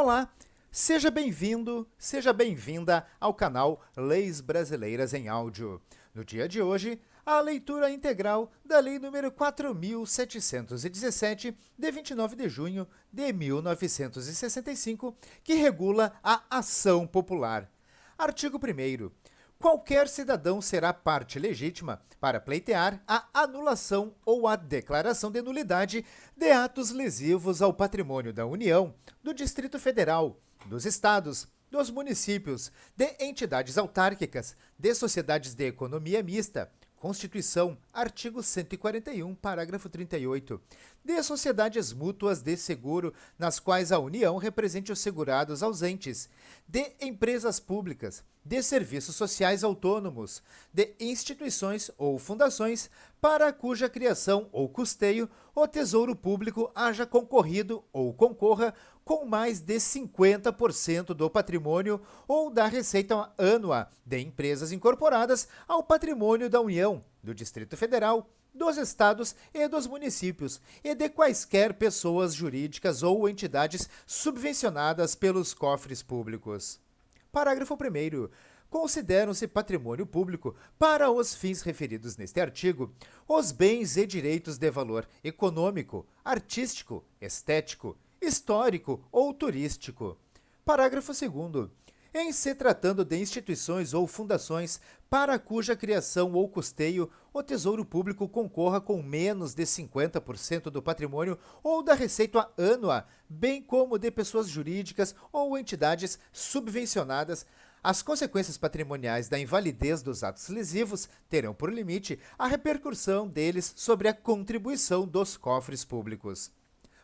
Olá, seja bem-vindo, seja bem-vinda ao canal Leis Brasileiras em Áudio. No dia de hoje, a leitura integral da Lei nº 4.717, de 29 de junho de 1965, que regula a ação popular. Artigo 1º. Qualquer cidadão será parte legítima para pleitear a anulação ou a declaração de nulidade de atos lesivos ao patrimônio da União, do Distrito Federal, dos Estados, dos municípios, de entidades autárquicas, de sociedades de economia mista, Constituição, artigo 141, parágrafo 38, de sociedades mútuas de seguro nas quais a União represente os segurados ausentes, de empresas públicas, de serviços sociais autônomos, de instituições ou fundações para cuja criação ou custeio o Tesouro Público haja concorrido ou concorra com mais de 50% do patrimônio ou da receita ânua de empresas incorporadas ao patrimônio da União, do Distrito Federal, dos estados e dos municípios e de quaisquer pessoas jurídicas ou entidades subvencionadas pelos cofres públicos. Parágrafo 1º. Consideram-se patrimônio público, para os fins referidos neste artigo, os bens e direitos de valor econômico, artístico, estético, histórico ou turístico. Parágrafo 2º. Em se tratando de instituições ou fundações para cuja criação ou custeio o Tesouro Público concorra com menos de 50% do patrimônio ou da receita ânua, bem como de pessoas jurídicas ou entidades subvencionadas, as consequências patrimoniais da invalidez dos atos lesivos terão por limite a repercussão deles sobre a contribuição dos cofres públicos.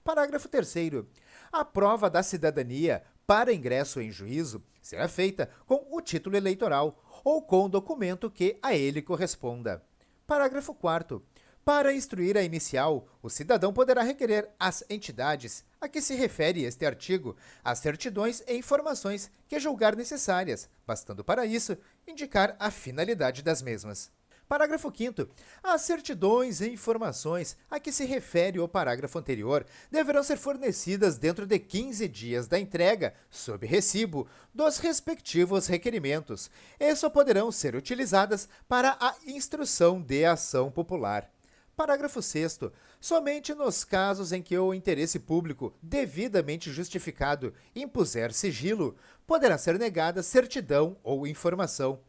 Parágrafo 3º. A prova da cidadania para ingresso em juízo será feita com o título eleitoral ou com o documento que a ele corresponda. Parágrafo 4º. Para instruir a inicial, o cidadão poderá requerer às entidades a que se refere este artigo as certidões e informações que julgar necessárias, bastando para isso indicar a finalidade das mesmas. Parágrafo 5º. As certidões e informações a que se refere o parágrafo anterior deverão ser fornecidas dentro de 15 dias da entrega, sob recibo, dos respectivos requerimentos, e só poderão ser utilizadas para a instrução de ação popular. Parágrafo 6º. Somente nos casos em que o interesse público devidamente justificado impuser sigilo, poderá ser negada certidão ou informação.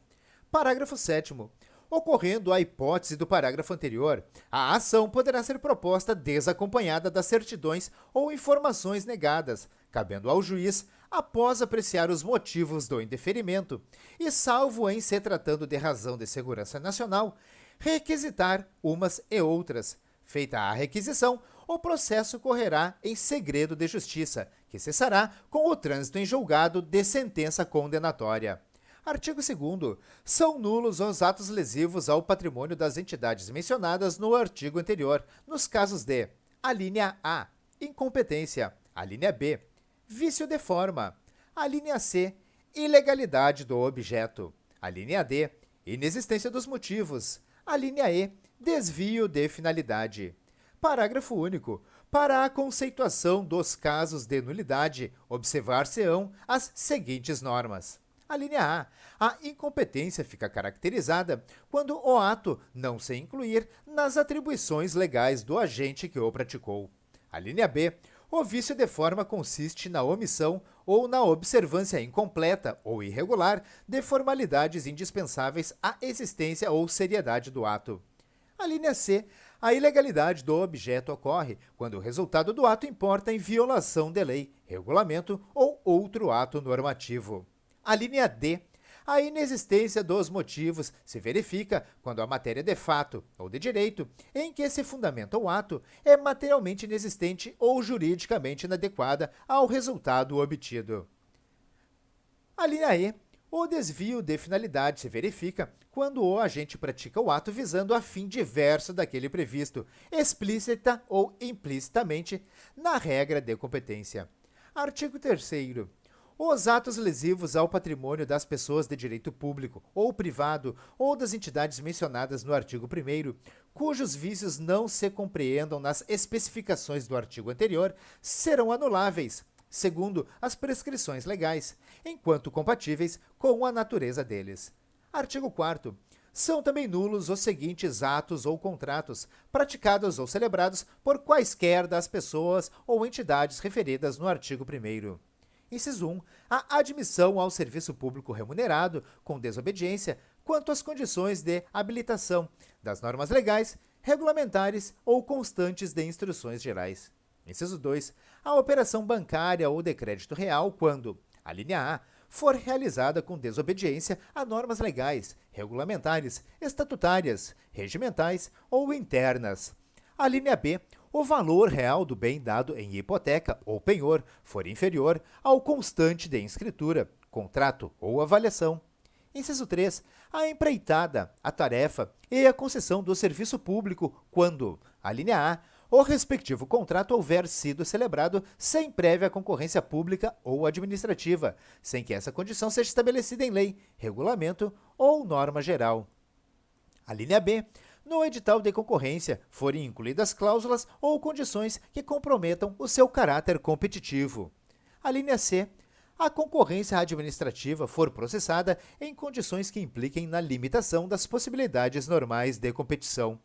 Parágrafo 7º. Ocorrendo a hipótese do parágrafo anterior, a ação poderá ser proposta desacompanhada das certidões ou informações negadas, cabendo ao juiz, após apreciar os motivos do indeferimento, e salvo em se tratando de razão de segurança nacional, requisitar umas e outras. Feita a requisição, o processo correrá em segredo de justiça, que cessará com o trânsito em julgado de sentença condenatória. Artigo 2º. São nulos os atos lesivos ao patrimônio das entidades mencionadas no artigo anterior, nos casos de: alínea A, incompetência; alínea B, vício de forma; alínea C, ilegalidade do objeto; alínea D, inexistência dos motivos; alínea E, desvio de finalidade. Parágrafo único. Para a conceituação dos casos de nulidade, observar-se-ão as seguintes normas. Alínea A. A incompetência fica caracterizada quando o ato não se incluir nas atribuições legais do agente que o praticou. Alínea B. O vício de forma consiste na omissão ou na observância incompleta ou irregular de formalidades indispensáveis à existência ou seriedade do ato. Alínea C. A ilegalidade do objeto ocorre quando o resultado do ato importa em violação de lei, regulamento ou outro ato normativo. Alínea D. A inexistência dos motivos se verifica quando a matéria de fato ou de direito em que se fundamenta o ato é materialmente inexistente ou juridicamente inadequada ao resultado obtido. Alínea E. O desvio de finalidade se verifica quando o agente pratica o ato visando a fim diverso daquele previsto, explícita ou implicitamente, na regra de competência. Artigo 3º. Os atos lesivos ao patrimônio das pessoas de direito público ou privado ou das entidades mencionadas no artigo 1º, cujos vícios não se compreendam nas especificações do artigo anterior, serão anuláveis, segundo as prescrições legais, enquanto compatíveis com a natureza deles. Artigo 4º. São também nulos os seguintes atos ou contratos, praticados ou celebrados por quaisquer das pessoas ou entidades referidas no artigo 1º. Inciso 1. A admissão ao serviço público remunerado, com desobediência, quanto às condições de habilitação, das normas legais, regulamentares ou constantes de instruções gerais. Inciso 2. A operação bancária ou de crédito real quando, a linha A, for realizada com desobediência a normas legais, regulamentares, estatutárias, regimentais ou internas. A linha B, o valor real do bem dado em hipoteca ou penhor for inferior ao constante de inscritura, contrato ou avaliação. Inciso 3. A empreitada, a tarefa e a concessão do serviço público quando, a linha A, o respectivo contrato houver sido celebrado sem prévia concorrência pública ou administrativa, sem que essa condição seja estabelecida em lei, regulamento ou norma geral. A linha B, no edital de concorrência forem incluídas cláusulas ou condições que comprometam o seu caráter competitivo. A linha C, a concorrência administrativa for processada em condições que impliquem na limitação das possibilidades normais de competição.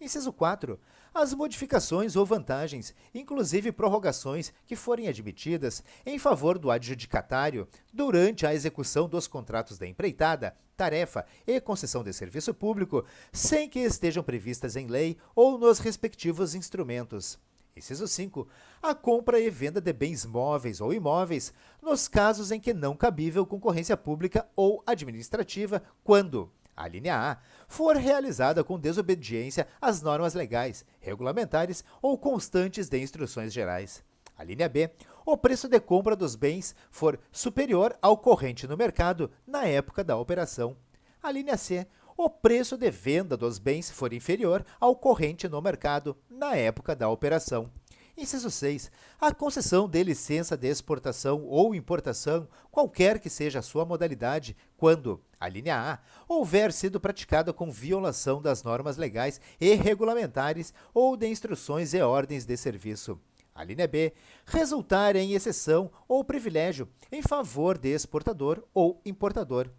Inciso 4. As modificações ou vantagens, inclusive prorrogações, que forem admitidas em favor do adjudicatário durante a execução dos contratos da empreitada, tarefa e concessão de serviço público, sem que estejam previstas em lei ou nos respectivos instrumentos. Inciso 5. A compra e venda de bens móveis ou imóveis, nos casos em que não cabível concorrência pública ou administrativa, quando, a linha A, for realizada com desobediência às normas legais, regulamentares ou constantes de instruções gerais. A linha B, o preço de compra dos bens for superior ao corrente no mercado na época da operação. A linha C, o preço de venda dos bens for inferior ao corrente no mercado na época da operação. Inciso 6. A concessão de licença de exportação ou importação, qualquer que seja a sua modalidade, quando, a linha A, houver sido praticada com violação das normas legais e regulamentares ou de instruções e ordens de serviço. A linha B, resultar em exceção ou privilégio em favor de exportador ou importador.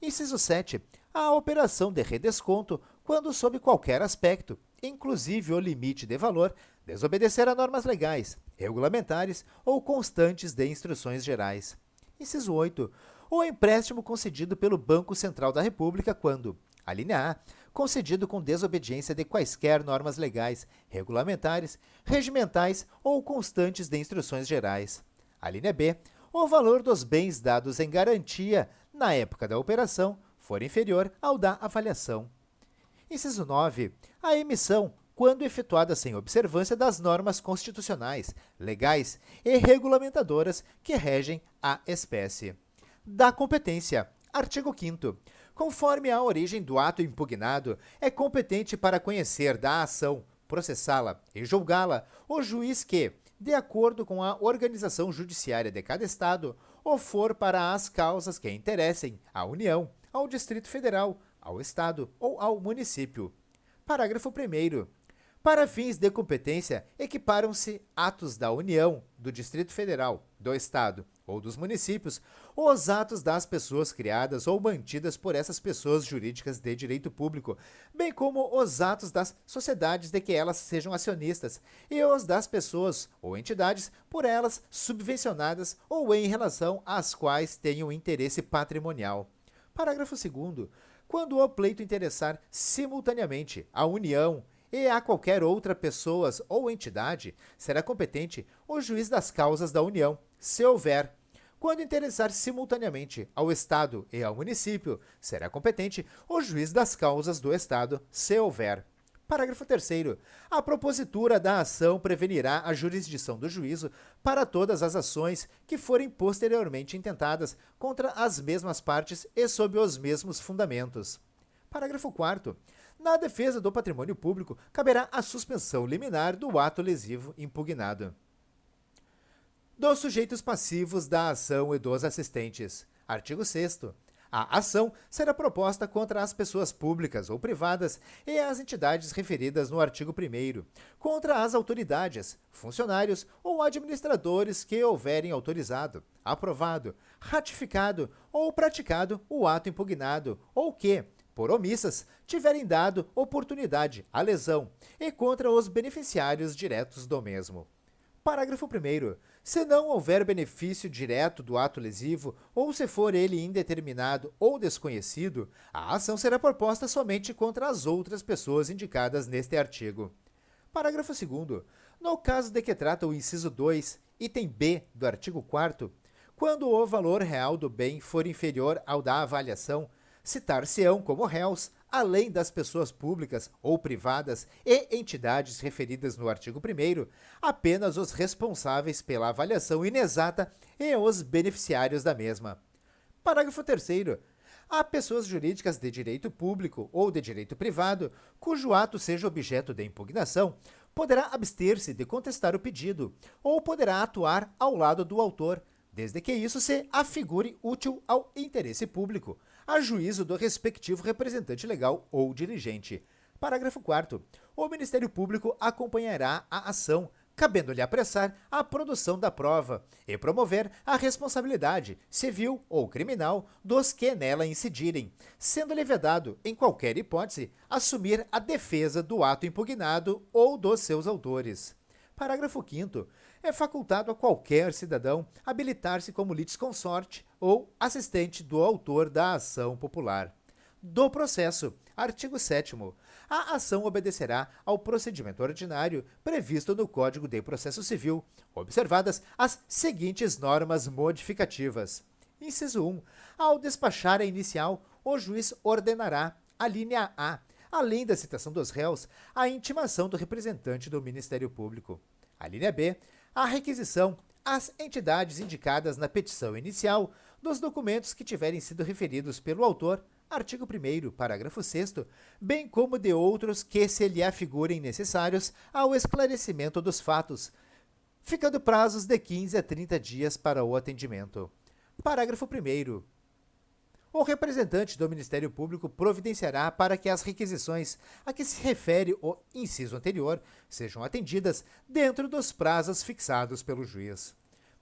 Inciso 7. A operação de redesconto, quando sob qualquer aspecto, inclusive o limite de valor, desobedecer a normas legais, regulamentares ou constantes de instruções gerais. Inciso 8. O empréstimo concedido pelo Banco Central da República quando, a linha A, concedido com desobediência de quaisquer normas legais, regulamentares, regimentais ou constantes de instruções gerais. A linha B, o valor dos bens dados em garantia na época da operação for inferior ao da avaliação. Inciso 9. A emissão, quando efetuada sem observância das normas constitucionais, legais e regulamentadoras que regem a espécie. Da competência. Artigo 5º. Conforme a origem do ato impugnado, é competente para conhecer da ação, processá-la e julgá-la o juiz que, de acordo com a organização judiciária de cada Estado, ou for para as causas que interessem à União, ao Distrito Federal, ao Estado ou ao município. Parágrafo 1º. Para fins de competência, equiparam-se atos da União, do Distrito Federal, do Estado ou dos municípios, os atos das pessoas criadas ou mantidas por essas pessoas jurídicas de direito público, bem como os atos das sociedades de que elas sejam acionistas e os das pessoas ou entidades por elas subvencionadas ou em relação às quais tenham interesse patrimonial. Parágrafo 2º. Quando o pleito interessar simultaneamente a União e a qualquer outra pessoa ou entidade, será competente o juiz das causas da União, se houver. Quando interessar simultaneamente ao Estado e ao município, será competente o juiz das causas do Estado, se houver. Parágrafo 3º. A propositura da ação prevenirá a jurisdição do juízo para todas as ações que forem posteriormente intentadas contra as mesmas partes e sob os mesmos fundamentos. Parágrafo 4º. Na defesa do patrimônio público, caberá a suspensão liminar do ato lesivo impugnado. Dos sujeitos passivos da ação e dos assistentes. Artigo 6º. A ação será proposta contra as pessoas públicas ou privadas e as entidades referidas no artigo 1º, contra as autoridades, funcionários ou administradores que houverem autorizado, aprovado, ratificado ou praticado o ato impugnado ou que, por omissas, tiverem dado oportunidade à lesão e contra os beneficiários diretos do mesmo. Parágrafo 1º. Se não houver benefício direto do ato lesivo ou se for ele indeterminado ou desconhecido, a ação será proposta somente contra as outras pessoas indicadas neste artigo. Parágrafo 2º. No caso de que trata o inciso 2, item B do artigo 4º, quando o valor real do bem for inferior ao da avaliação, citar-se-ão como réus, além das pessoas públicas ou privadas e entidades referidas no artigo 1º, apenas os responsáveis pela avaliação inexata e os beneficiários da mesma. Parágrafo 3º. Há pessoas jurídicas de direito público ou de direito privado, cujo ato seja objeto de impugnação, poderá abster-se de contestar o pedido, ou poderá atuar ao lado do autor, desde que isso se afigure útil ao interesse público, a juízo do respectivo representante legal ou dirigente. Parágrafo 4º. O Ministério Público acompanhará a ação, cabendo-lhe apressar a produção da prova e promover a responsabilidade, civil ou criminal, dos que nela incidirem, sendo-lhe vedado, em qualquer hipótese, assumir a defesa do ato impugnado ou dos seus autores. Parágrafo 5º. É facultado a qualquer cidadão habilitar-se como litisconsorte ou assistente do autor da ação popular. Do processo. Artigo 7º. A ação obedecerá ao procedimento ordinário previsto no Código de Processo Civil, observadas as seguintes normas modificativas. Inciso 1. Ao despachar a inicial, o juiz ordenará, a linha A, além da citação dos réus, a intimação do representante do Ministério Público. A linha B, a requisição às entidades indicadas na petição inicial dos documentos que tiverem sido referidos pelo autor, artigo 1º, parágrafo 6º, bem como de outros que se lhe afigurem necessários ao esclarecimento dos fatos, ficando prazos de 15 a 30 dias para o atendimento. Parágrafo 1º. O representante do Ministério Público providenciará para que as requisições a que se refere o inciso anterior sejam atendidas dentro dos prazos fixados pelo juiz.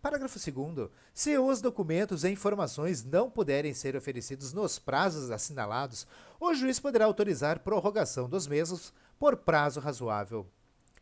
Parágrafo 2º. Se os documentos e informações não puderem ser oferecidos nos prazos assinalados, o juiz poderá autorizar prorrogação dos mesmos por prazo razoável.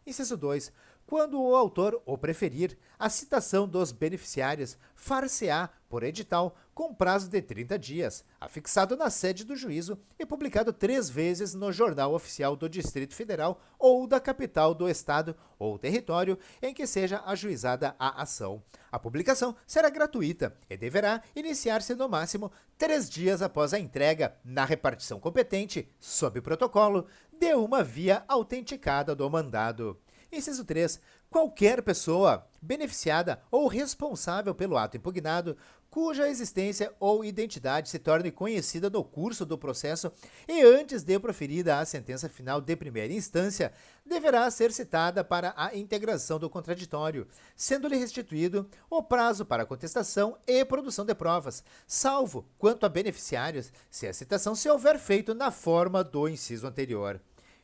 Inciso 2. Quando o autor o preferir, a citação dos beneficiários far-se-á por edital com prazo de 30 dias, afixado na sede do juízo e publicado 3 vezes no Jornal Oficial do Distrito Federal ou da capital do estado ou território em que seja ajuizada a ação. A publicação será gratuita e deverá iniciar-se no máximo 3 dias após a entrega na repartição competente, sob protocolo, de uma via autenticada do mandado. Inciso 3. Qualquer pessoa beneficiada ou responsável pelo ato impugnado, cuja existência ou identidade se torne conhecida no curso do processo e antes de proferida a sentença final de primeira instância, deverá ser citada para a integração do contraditório, sendo-lhe restituído o prazo para contestação e produção de provas, salvo quanto a beneficiários, se a citação se houver feito na forma do inciso anterior.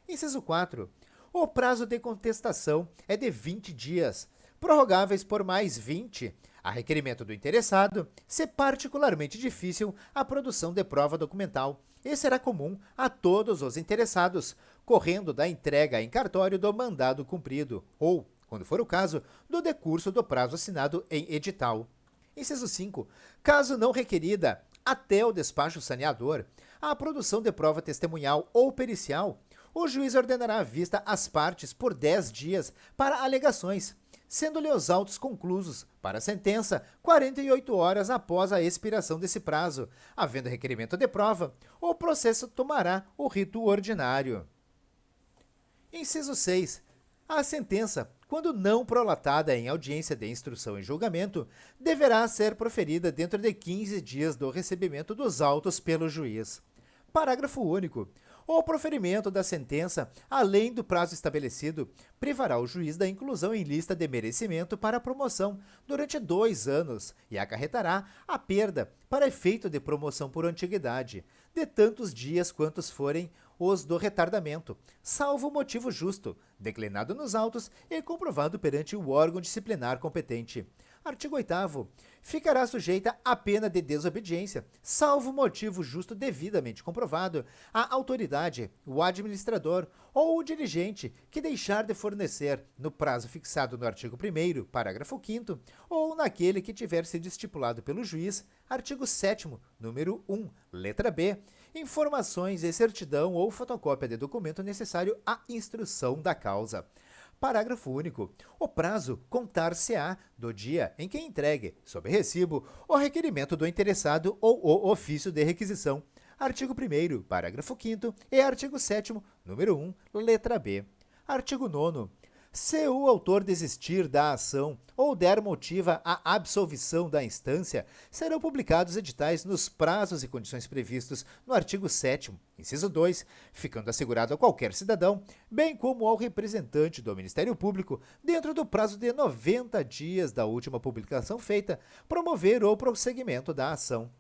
Inciso 4. O prazo de contestação é de 20 dias, prorrogáveis por mais 20, a requerimento do interessado, se particularmente difícil a produção de prova documental, e será comum a todos os interessados, correndo da entrega em cartório do mandado cumprido, ou, quando for o caso, do decurso do prazo assinado em edital. Inciso 5. Caso não requerida, até o despacho saneador, a produção de prova testemunhal ou pericial, o juiz ordenará à vista às partes por 10 dias para alegações, sendo-lhe os autos conclusos, para a sentença, 48 horas após a expiração desse prazo. Havendo requerimento de prova, o processo tomará o rito ordinário. Inciso 6. A sentença, quando não prolatada em audiência de instrução e julgamento, deverá ser proferida dentro de 15 dias do recebimento dos autos pelo juiz. Parágrafo único. O proferimento da sentença, além do prazo estabelecido, privará o juiz da inclusão em lista de merecimento para promoção durante 2 anos e acarretará a perda, para efeito de promoção por antiguidade, de tantos dias quantos forem os do retardamento, salvo motivo justo, declinado nos autos e comprovado perante o órgão disciplinar competente. Artigo 8º. Ficará sujeita à pena de desobediência, salvo motivo justo devidamente comprovado, a autoridade, o administrador ou o dirigente que deixar de fornecer, no prazo fixado no artigo 1º, parágrafo 5º, ou naquele que tiver sido estipulado pelo juiz, artigo 7º, número 1, letra B, informações e certidão ou fotocópia de documento necessário à instrução da causa. Parágrafo único. O prazo contar-se-á do dia em que entregue, sob recibo, o requerimento do interessado ou o ofício de requisição. Artigo 1º, parágrafo 5º e artigo 7º, número 1, letra B. Artigo 9º. Se o autor desistir da ação ou der motiva à absolvição da instância, serão publicados editais nos prazos e condições previstos no artigo 7º, inciso 2, ficando assegurado a qualquer cidadão, bem como ao representante do Ministério Público, dentro do prazo de 90 dias da última publicação feita, promover o prosseguimento da ação.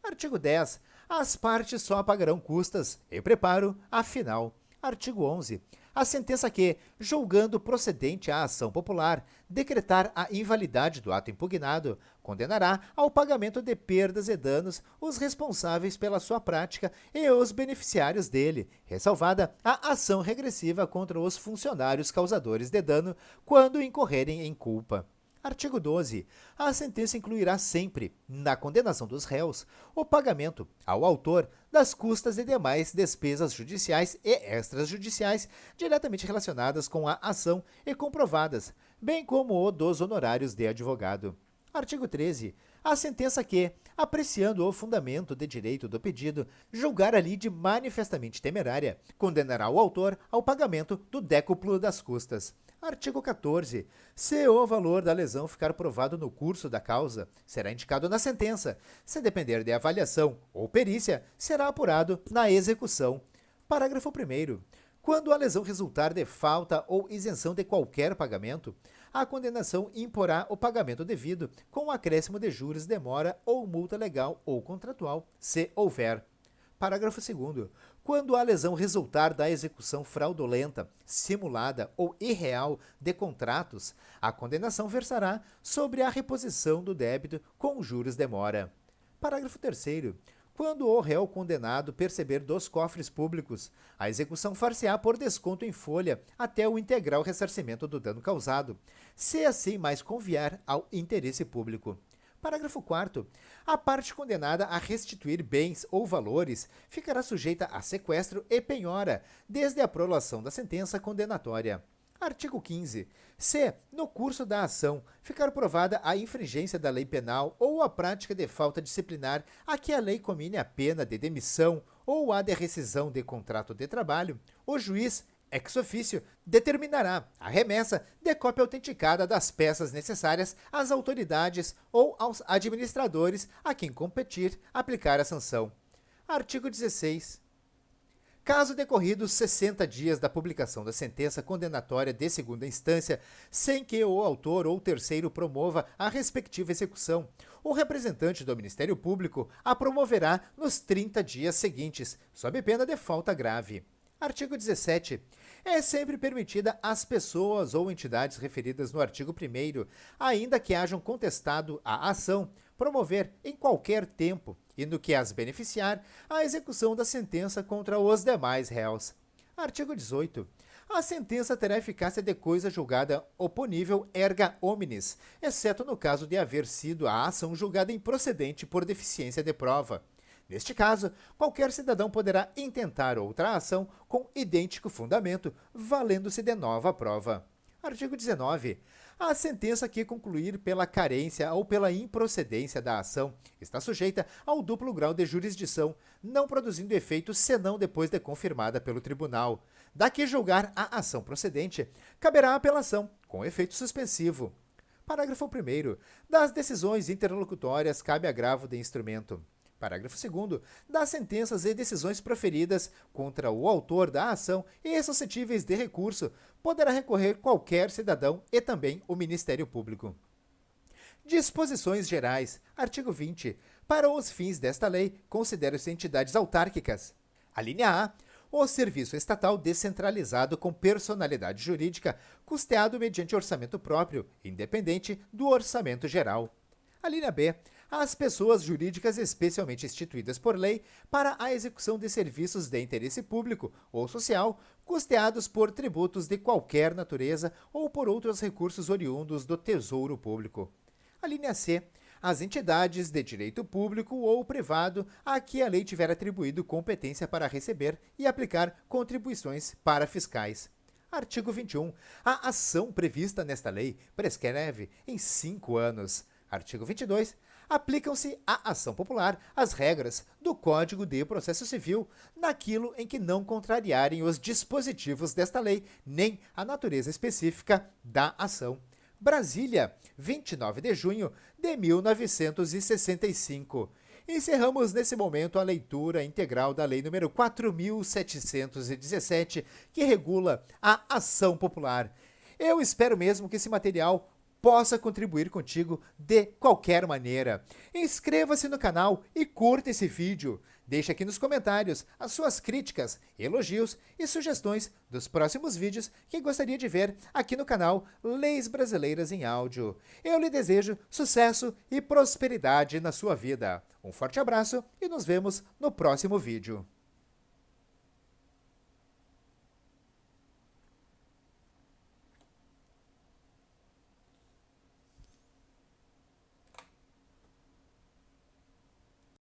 Artigo 10. As partes só pagarão custas e preparo a final. Artigo 11. A sentença que, julgando procedente a ação popular, decretar a invalidade do ato impugnado, condenará ao pagamento de perdas e danos os responsáveis pela sua prática e os beneficiários dele, ressalvada a ação regressiva contra os funcionários causadores de dano quando incorrerem em culpa. Artigo 12. A sentença incluirá sempre, na condenação dos réus, o pagamento ao autor das custas e demais despesas judiciais e extrajudiciais diretamente relacionadas com a ação e comprovadas, bem como o dos honorários de advogado. Artigo 13. A sentença que, apreciando o fundamento de direito do pedido, julgar a lide manifestamente temerária, condenará o autor ao pagamento do décuplo das custas. Artigo 14. Se o valor da lesão ficar provado no curso da causa, será indicado na sentença. Se depender de avaliação ou perícia, será apurado na execução. Parágrafo 1º. Quando a lesão resultar de falta ou isenção de qualquer pagamento, a condenação imporá o pagamento devido, com o acréscimo de juros, demora ou multa legal ou contratual, se houver. Parágrafo 2º. Quando a lesão resultar da execução fraudulenta, simulada ou irreal de contratos, a condenação versará sobre a reposição do débito com juros demora. Parágrafo 3º. Quando o réu condenado perceber dos cofres públicos, a execução far-se-á por desconto em folha até o integral ressarcimento do dano causado, se assim mais convier ao interesse público. Parágrafo 4º. A parte condenada a restituir bens ou valores ficará sujeita a sequestro e penhora, desde a prolação da sentença condenatória. Artigo 15. Se, no curso da ação, ficar provada a infringência da lei penal ou a prática de falta disciplinar a que a lei comine a pena de demissão ou a de rescisão de contrato de trabalho, o juiz, ex officio, determinará a remessa de cópia autenticada das peças necessárias às autoridades ou aos administradores a quem competir aplicar a sanção. Artigo 16. Caso decorridos 60 dias da publicação da sentença condenatória de segunda instância, sem que o autor ou terceiro promova a respectiva execução, o representante do Ministério Público a promoverá nos 30 dias seguintes, sob pena de falta grave. Artigo 17. É sempre permitida às pessoas ou entidades referidas no artigo 1º, ainda que hajam contestado a ação, promover em qualquer tempo, e no que as beneficiar, a execução da sentença contra os demais réus. Artigo 18. A sentença terá eficácia de coisa julgada oponível erga omnes, exceto no caso de haver sido a ação julgada improcedente por deficiência de prova. Neste caso, qualquer cidadão poderá intentar outra ação com idêntico fundamento, valendo-se de nova prova. Artigo 19. A sentença que concluir pela carência ou pela improcedência da ação está sujeita ao duplo grau de jurisdição, não produzindo efeito senão depois de confirmada pelo tribunal. Da que julgar a ação procedente, caberá a apelação, com efeito suspensivo. Parágrafo 1º. Das decisões interlocutórias cabe agravo de instrumento. Parágrafo 2º, das sentenças e decisões proferidas contra o autor da ação e suscetíveis de recurso, poderá recorrer qualquer cidadão e também o Ministério Público. Disposições gerais. Artigo 20. Para os fins desta lei, consideram-se entidades autárquicas. A linha A. O serviço estatal descentralizado com personalidade jurídica, custeado mediante orçamento próprio, independente do orçamento geral. A linha B. As pessoas jurídicas especialmente instituídas por lei para a execução de serviços de interesse público ou social, custeados por tributos de qualquer natureza ou por outros recursos oriundos do Tesouro Público. A linha C. As entidades de direito público ou privado a que a lei tiver atribuído competência para receber e aplicar contribuições para fiscais. Artigo 21. A ação prevista nesta lei prescreve em 5 anos. Artigo 22. Aplicam-se à ação popular as regras do Código de Processo Civil, naquilo em que não contrariarem os dispositivos desta lei, nem a natureza específica da ação. Brasília, 29 de junho de 1965. Encerramos nesse momento a leitura integral da Lei nº 4.717, que regula a ação popular. Eu espero mesmo que esse material possa contribuir contigo de qualquer maneira. Inscreva-se no canal e curta esse vídeo. Deixe aqui nos comentários as suas críticas, elogios e sugestões dos próximos vídeos que gostaria de ver aqui no canal Leis Brasileiras em Áudio. Eu lhe desejo sucesso e prosperidade na sua vida. Um forte abraço e nos vemos no próximo vídeo.